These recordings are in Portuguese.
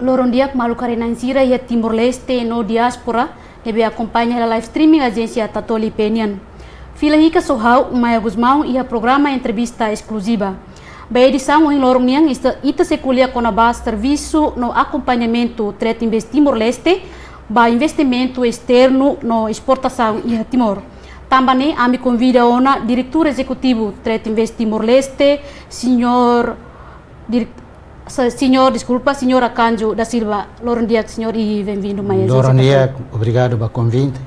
Loron dia malu karena sira ia Timor Leste no diaspora nebe acompanha a live streaming agência Tatoli Penian. Fila hika sohau Maia Guzmão ia programa entrevista exclusiva. A edição em Lorong Niang ita se culia com a base serviço no acompanhamento tret invest Timor Leste, ba investimento externo no exportação ia Timor. Também a me convida a diretor executivo tret invest Timor Leste, senhor Akanjo da Silva. Loron dia, senhor, e bem-vindo mais. Loron dia, obrigado pelo convite.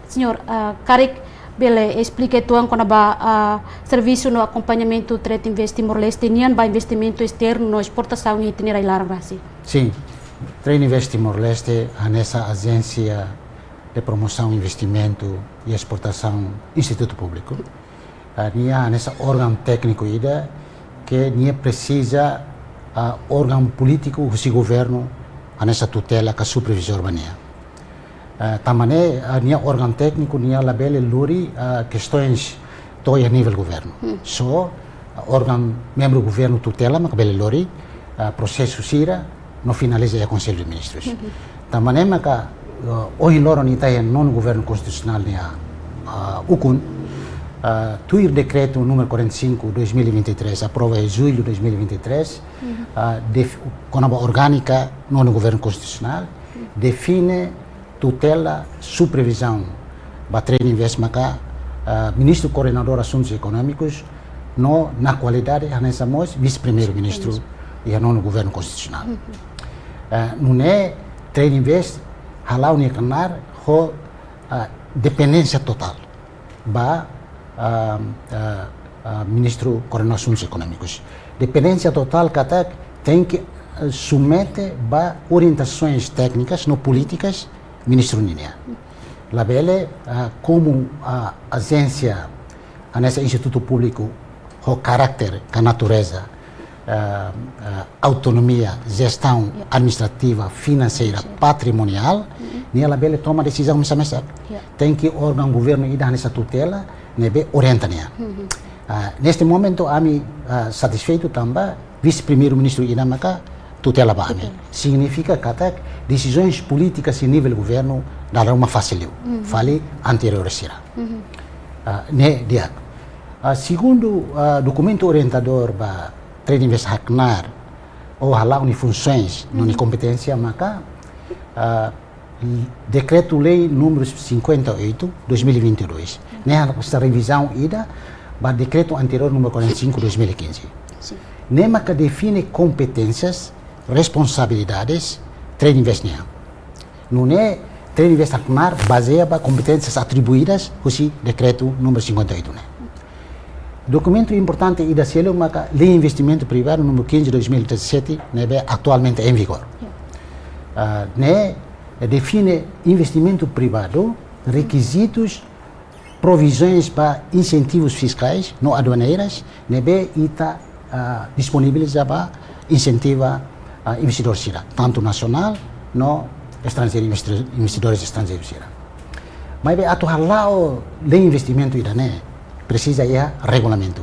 Senhor, Karik, bele explique tuan quando ba serviço no acompanhamento tret invest Timor Leste nian ba investimento externo no exportação e itinerário largo assim. Sim, Tret Invest Timor Leste é nessa agência de promoção, investimento e exportação Instituto Público. Nia nessa órgão técnico ida que nia precisa órgão político o governo nessa tutela que supervisor bania. Também nia órgão técnico nia labele luri questões toy a nível governo. Só órgão membro governo tutela mas labele luri processo sira no finaliza o Conselho de Ministros. Também mas hoje Loron itaia non governo constitucional nia ukun tuir decreto número 45/2023 aprova em julho de 2023 com a orgânica no governo constitucional define tutela supervisão ba Tret Invest maka ministro coordenador assuntos econômicos no na qualidade nessa mos vice-primeiro-ministro e no governo constitucional não é Tret Invest halau ni kanar ho dependência total ba ministro coordenador assuntos econômicos dependência total que tem que submete ba orientações técnicas no políticas ministro Ninia. Labele como a agência nesse instituto público o caráter, a natureza, autonomia, gestão administrativa, financeira, patrimonial, nia labele toma decisão mesa. Tem que órgão governo ida nessa tutela, nebe orienta nia. Neste momento a mim satisfeito também vice-primeiro-ministro ida maka tutela ba ami. Significa que decisões políticas em nível governo dará uma facilidade. Fale anterior será. Ne dia. Segundo documento orientador ba Tret Invest Haknar ou halau ni funções no ni competência maka decreto-lei número 58/2022. Nessa revisão ida ba decreto anterior número 45/2015. Nema que define competências, responsabilidades Tret Invest nia. Não é Tret Invest Haknar baseia ba competências atribuídas o decreto número 58 né. Documento importante ida selo maka lei investimento privado número 15/2017 né atualmente em vigor. Né define investimento privado, requisitos, provisões para incentivos fiscais no aduaneiras, né ita disponibiliza para incentiva investidores sira, tanto nacional no estrangeiro investidores estrangeiros sira. Mas atual lei investimento ida né precisa regulamento.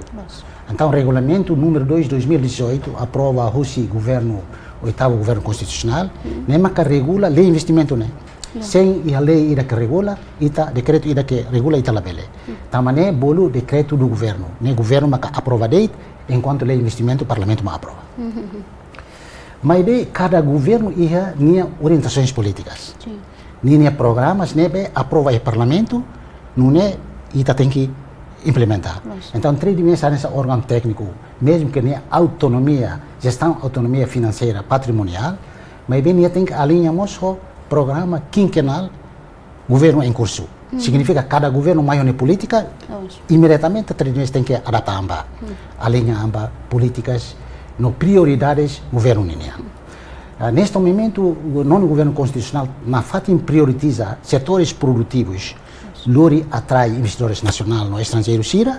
Então, regulamento número 2/2018 aprova o governo, oitavo governo constitucional, nema que regula lei investimento né. Sem a lei ida que regula, decreto ida que regula ita labele. Tamane bolo decreto do governo, né governo maka aprova date enquanto lei investimento o parlamento ma aprova. Mas cada governo ia nia orientações políticas. Nia programas né aprova o parlamento, não é ita tem que implementar. Então, Tret Invest nesse órgão técnico, mesmo que tenha autonomia, gestão, autonomia financeira, patrimonial, mas bem tem que alinhamos o programa quinquenal governo em curso. Significa que cada governo maior política, imediatamente Tret Invest tem que adaptar amba, alinhar amba políticas no prioridades governo ninia. Neste momento, o nono governo constitucional na fatin prioritiza setores produtivos Lori atrai investidores nacionais no estrangeiro sira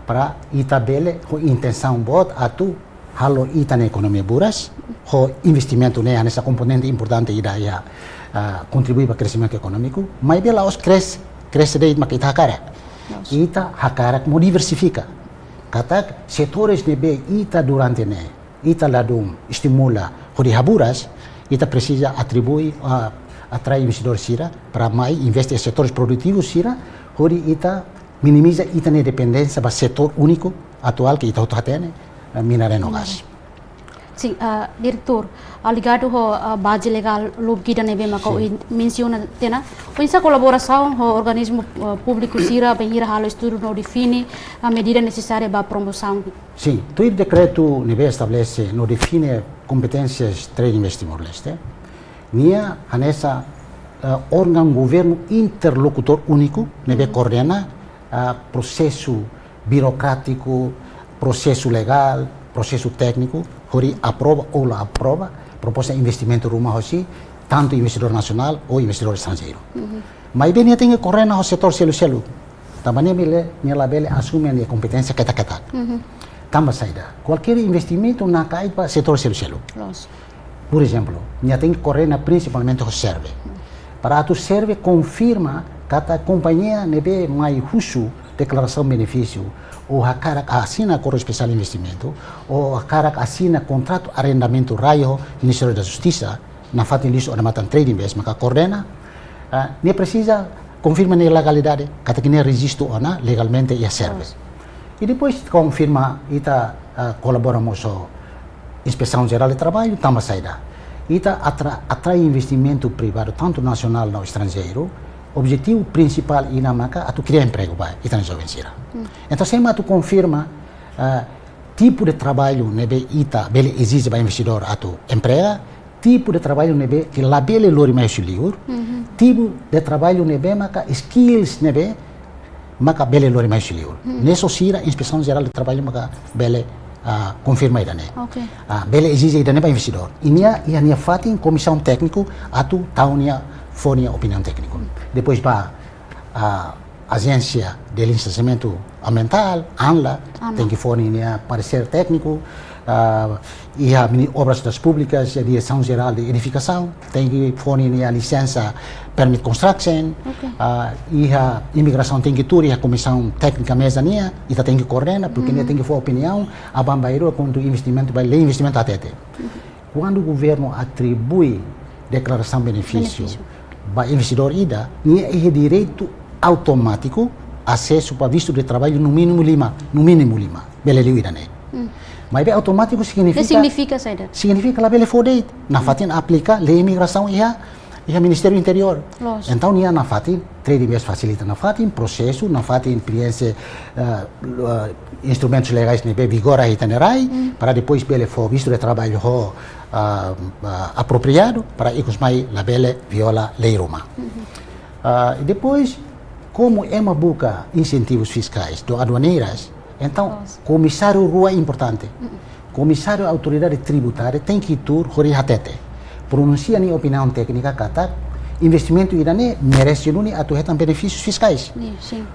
para itabele com intenção bot atu halo ita na economia buras o investimento nessa componente importante ida ya contribui para o crescimento econômico mas bela os cresce daí makita hakara ita hakara mo diversifica katak setores nebe ita durante ne ita ladum estimula Hori haburas, ita precisa atribuir, atrai investidor sira, para mais investir em setores produtivos sira, hori ita minimiza ita ne dependência para setor único atual que ita tem, minério e gás. Sim, diretor, ligado à base legal lobgida nebe maka menciona tena, pensa colaboração com organismo público sira bem ir ao estudo no define a medida necessária para a promoção. Sim, o decreto nebe estabelece no define competências trade investimento leste. Nia anessa órgão governo interlocutor único nebe coordena processo burocrático, processo legal, processo técnico, hori aprova ou la aprova proposta de investimento rumah hosi, tanto investidor nacional ou investidor estrangeiro. Mas bem tem que correr no setor selo. Também minha labele assume a competência kata. Também saída. Qualquer investimento na cai para setor selo. Por exemplo, minha tem que correr na principalmente o serve. Para tu serve confirma que a companhia nebe mais justo declaração de benefício ou a cara assina acordo especial de investimento ou a cara assina contrato arrendamento raio Ministério da Justiça na fatin listo na matan trade invest maka coordena ne precisa confirma ne legalidade kata que ne resisto ona legalmente e serve e depois confirma ita colaboramos com Inspeção Geral de Trabalho também saída ita atrai investimento privado tanto nacional como estrangeiro. Objetivo principal ina maka atu criar emprego vai ita na jovem. Então se tu confirma tipo de trabalho nebe ita bele exige para investidor atu emprega, tipo de trabalho nebe que la bele lori mais liur, tipo de trabalho nebe maka skills nebe maka bele lori mais liur. Nesso sira Inspeção Geral de Trabalho maka bele confirma idane. Okay. Bele exige idane para investidor. Inia ia fatin comissão técnico atu taunia fonia opinião técnico. Depois para a agência de licenciamento ambiental, ANLA, tem que fornecer parecer técnico, e a obras das públicas, a direção geral de edificação, tem que fornecer a licença permit construction, e a imigração tem que ter a comissão técnica mesania, e tem que coordenar, porque tem que for opinião, a bambairo quando o investimento vai ler investimento até. Quando o governo atribui declaração de benefício para investidor ida, é direito automático acesso para visto de trabalho no mínimo lima, bele liu ida mas é automático significa saída. Significa lá bele fodei, na fatin aplica lei imigração e a Ministério Interior. Então nia na fatin trade invest facilita na fatin processo, na fatin experiência instrumentos legais nebe vigora e tenerai para depois bele for visto de trabalho apropriado para icos mai la bele viola lei Roma. E depois, como é uma busca incentivos fiscais do aduaneiras, então comissário rua é importante. Comissário autoridade tributária tem que tur hori hatete. Pronuncia ni opinião técnica kata investimento irane merece nuni atu hetan benefícios fiscais.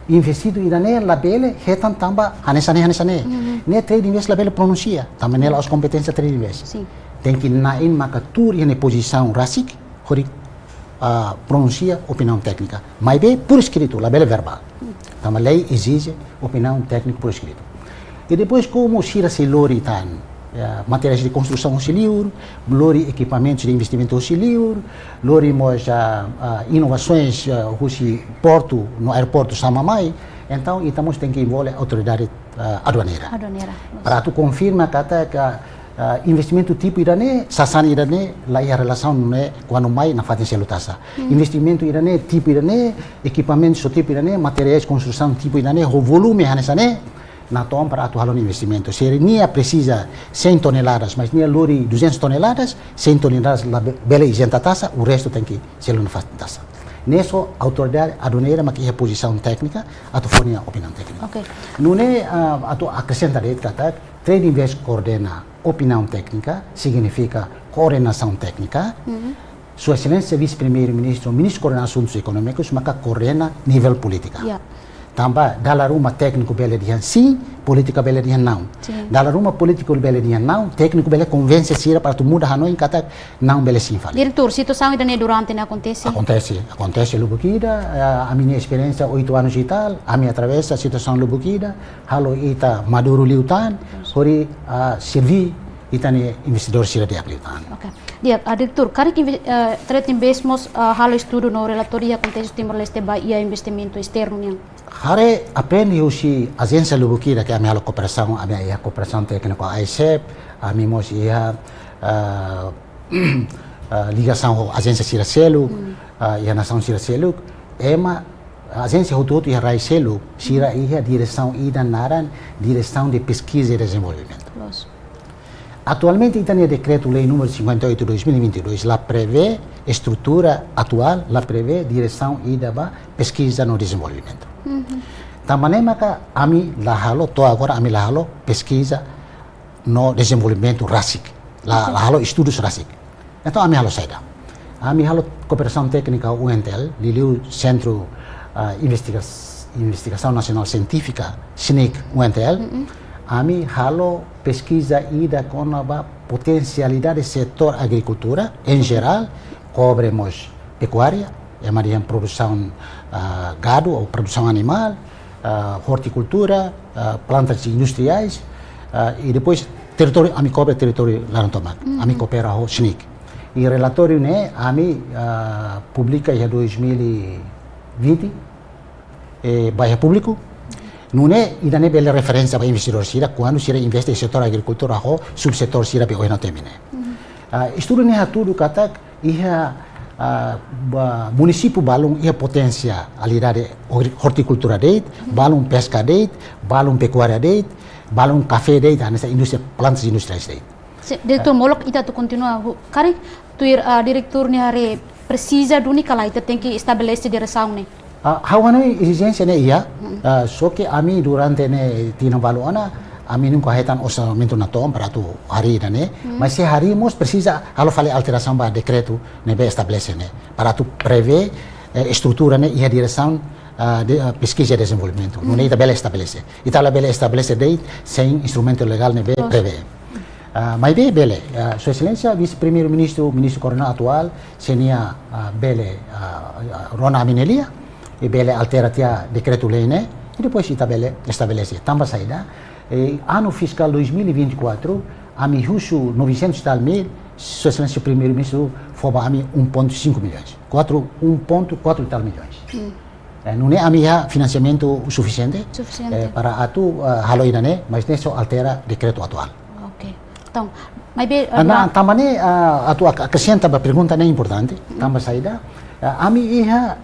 Investido irane la bele hetan tamba hanesane. Ne trade invest la bele pronuncia, também nela as competências trade invest. Tem que nain maka tur e posição rasik hori pronuncia opinião técnica. Mas bem por escrito, la bele verbal. Então a lei exige opinião técnica por escrito. E depois como sira se lori tan materiais de construção auxiliar, lori equipamentos de investimento auxiliar, lori inovações porto no aeroporto Samamai. Então estamos tem que envolver a autoridade aduaneira. Para tu confirma que investimento tipo irane, sasan irane, lá a relação né quando mais na fatin selutasa. Investimento irane, tipo irane, equipamentos tipo irane, materiais de construção tipo irane, o volume hanesane, na tom para atu halon investimento. Se nia precisa 100 toneladas, mas nia lori 200 toneladas, 100 toneladas la bela isenta tasa, o resto tem que ser na fatin tasa. Nesso autoridade aduaneira makia posição técnica, atu fornia opinião técnica. Não é atu acrescentar kata trade invest coordena opinião técnica, significa coordenação técnica. Sua Excelência Vice-Primeiro-Ministro, Ministro de Coordenação Assuntos Econômicos, mas coordena nível política. Também, dalar uma técnico bela dian sim, política bela dian não. Dalar uma político bela dian não, técnico bela convence sira para tu muda Hanoi kata não bela sim fala. Diretor, situação ainda durante não acontece? Acontece Lubuquida, a minha experiência 8 anos e tal, a minha atravessa a situação Lubuquida, halo ita Maduro Liutan, hori servi ita ni investidor sira de aplican. Ok. Dia, diretor, karik tret investmos halo estudo no relatoria contexto Timor-Leste ba ia investimento externo niang. Hare aprende usi agência lubukira que a minha cooperação, a minha cooperação técnica com a ICEP, a minha mos ia ligação com a agência Siracelo, e a nação Siracelo, ema a agência Hututu e a Raicelo, Sira ia direção ida naran, direção de pesquisa e desenvolvimento. Atualmente, o decreto-lei número 58 de 2022, lá prevê estrutura atual, lá prevê direção ida ba pesquisa no desenvolvimento. Também maka ami lahalo to agora ami lahalo pesquisa no desenvolvimento RASIC, lahalo estudos RASIC. Então ami halo saida. Ami halo cooperação técnica UNTL, liliu Centro Investigação Nacional Científica, SNIC UNTL. Ami halo pesquisa ida com a potencialidade do setor agricultura em geral, cobremos pecuária, é produção gado ou produção animal, horticultura, plantas industriais e depois território, ami cobre território Larantomac, ami coopera o SNIC. E relatório né, ami publica em 2020, baia público. Não é ainda bela referência para investidor sira quando sira investe no setor agricultura ou subsetor sira bem não termina. Estudo né tudo kata ia município balung ia potencialidade horticultura deit, balung pesca deit, balung pecuária deit, balung café deit, nessa indústria plantas industriais deit. Diretor molok ita tu continua kari tuir diretor ni hari precisa do única lá ita tem que estabelecer direção né. Hawana exigência né ia, só que a mim durante né tina baluana, a mim nunca hetan orçamento na tom para tu hari né, mas se hari mos precisa halo fale alteração ba decreto né be estabelecer né, para tu prever estrutura né e a direção de pesquisa e desenvolvimento, não é bela estabelecer. Itala bela estabelecer dei sem instrumento legal né be prever. Mas bem, bele, Sua Excelência, Vice-Primeiro-Ministro, Ministro Coronel atual, senia bele Rona Aminelia, e bele altera tia decreto-lei, né? E depois estabelece. Tamba saída. Ano fiscal 2024, a mi justo 900 tal mil, Sua Excelência Primeiro-Ministro, foi para mim 1,5 milhões. 1,4 tal milhões. Não é a minha financiamento suficiente para atu haloina, né? Mas nisso altera decreto atual. Então, mas bem, também a tua acrescenta a pergunta é importante, também saída. A minha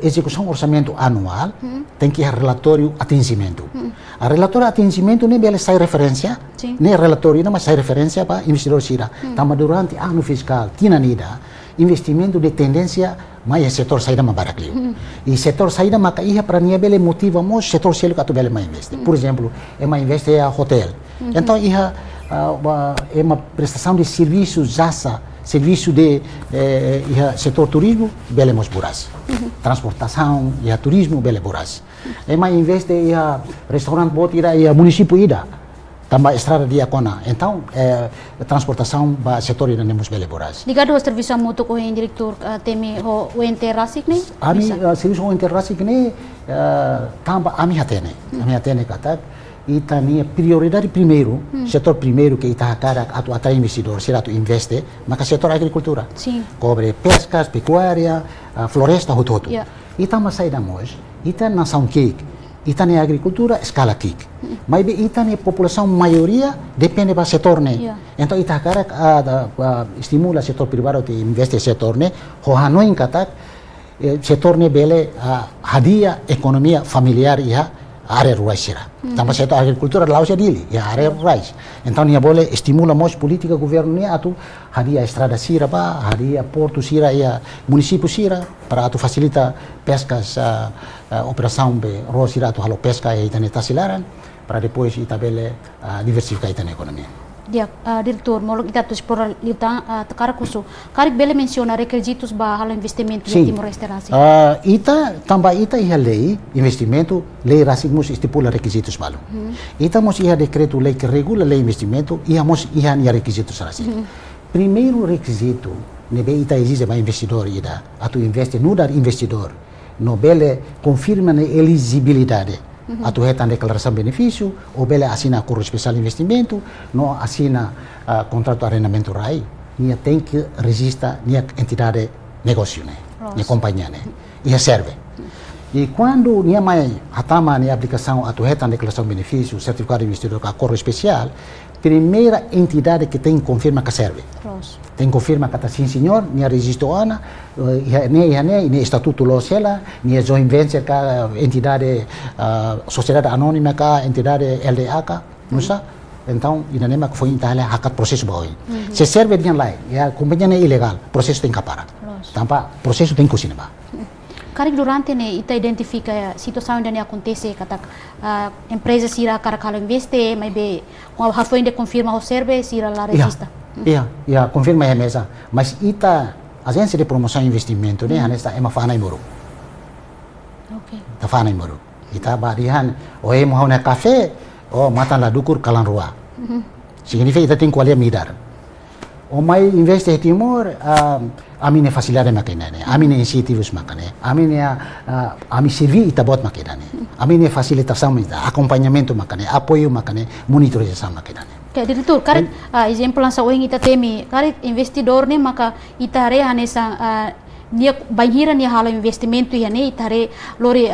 execução orçamento anual tem que ir relatório atendimento. A relatório atendimento nem bela sai referência, nem relatório não mas sai referência para investidor sira. Também durante ano fiscal tinha nida investimento de tendência mais setor saída mais barato. E setor saída mais ia para nia bela motiva mais setor selo que tu bela mais investe. Por exemplo, é mais investe a hotel. Então ia é uma prestação de serviços jasa, serviço de setor turismo, bele mos buras. Transportação e turismo, bele buras. É mais investe em restaurante bot ira e município ida, também estrada de Acona. Então, transportação para setor ira nemos bele buras. Ligado ao serviço mútuo com o diretor teme o interrasik ne? Ami serviço o interrasik ne também ami hatene kata. Ita ni prioridade primeiro, setor primeiro que ita cara atu investidor, será tu investe, mas setor agricultura. Sim. Cobre pescas, pecuária, floresta, tudo. Ita masai da mos, ita nação kik, ita ni agricultura escala kik. Mas ita ni população maioria depende do setor ne. Então ita cara estimula setor privado te investe setor ne, ho hanoin katak setor ne bele hadia economia familiar ia área rurais será. Também setor agricultura lá hoje dele, é área rurais. Então nia boleh estimula mais política governo nia atu hadia estrada sira ba, hadia porto sira ia município sira para atu facilita pescas operação be ro sira atu halo pesca e itane tasilaran para depois itabele diversificar itane economia. Dia diretor molok ita tu explorar liutan takara kusu. Karik bele menciona requisitos ba halo investimento de Timor-Leste Rasik. Ita ia lei investimento, lei Rasik mus estipula requisitos malu. Ita mus ia decreto lei que regula lei investimento, ia mus ia nia requisitos Rasik. Primeiro requisito, nebe ita exige ba investidor ida, atu investe no dar investidor, no bele confirma na elegibilidade Atu retan declaração benefício, ou bele assina acordo especial de investimento, não assina contrato de arrendamento RAI, nia tem que registrar nia entidade negócio, né? Nia companhia, né? E serve. E quando nia mai atama nia aplicação atu retan declaração benefício, certificado de investidor com acordo especial, primeira entidade que tem confirma que serve. Tem confirma que está sim senhor, nia registro ana, nia estatuto losela, nia joint venture ka entidade sociedade anônima ka entidade LDA ka, não sa? Então, ina nema que foi Itália hakat processo baoi. Se serve bien lá, a companhia é ilegal, processo tem que parar. Tampa processo tem que cozinhar. Karik durante ne ita identifica a situação onde acontece kata empresa sira karakalo investe, mas be com a foi de confirma o serve sira lá resista. Confirma a mesa, mas ita agência de promoção e investimento né, hanesta ema fana imuru. Okay. Ta fana imuru. Ita barihan o emo hauna café o matan la dukur kalan rua. Significa ita tem qualia midar. O mai investe em Timor, amine facilidade makinane, amine incentivos makane, amine servir itabot makinane, amine facilitação acompanhamento makane, apoio makane, monitorização makinane. Okay, diretor, karit exemplo lang sa uing ita temi, karit investidor ne maka itare hanesa nia banhira nia hala investimento ia ne itare lori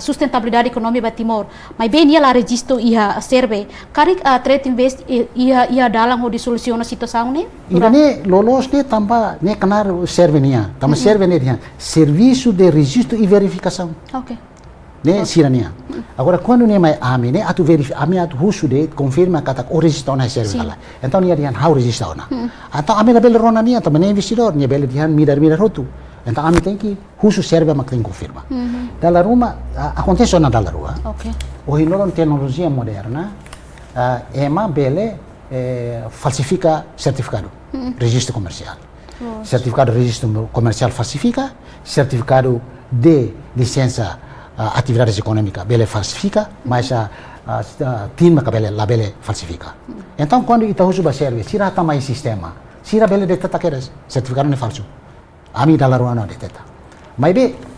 sustentabilidade econômica Timor, mas bem nia la registro ia serve, karit trade invest ia dalang ho disolusiona situação ne? Ira ne lolos ne tamba ne kanar serve nia, tamba serve ne dia, serviço de registro e verificação. Okay. Ne sirania. Agora quando ne mai ami ne atu verifica, ami atu husu de confirma kata o registro na serve ala. Então nia dian how registro na. Então ami na bele rona nia tamba ne investidor nia bele dian midar rotu. Então a tem que husu serve mak tem confirma. Dalla Roma acontece na dalla Rua. Okay. O hinolon tecnologia moderna ema bele falsifica certificado registro comercial. Certificado de registro comercial falsifica, certificado de licença atividades econômicas bele falsifica, mas TIN bele la bele falsifica. Então quando ita husu ba serve, sira tamai sistema, sira bele detecta que certificado ne falso. Ami dalla Rua não detecta. Mas bem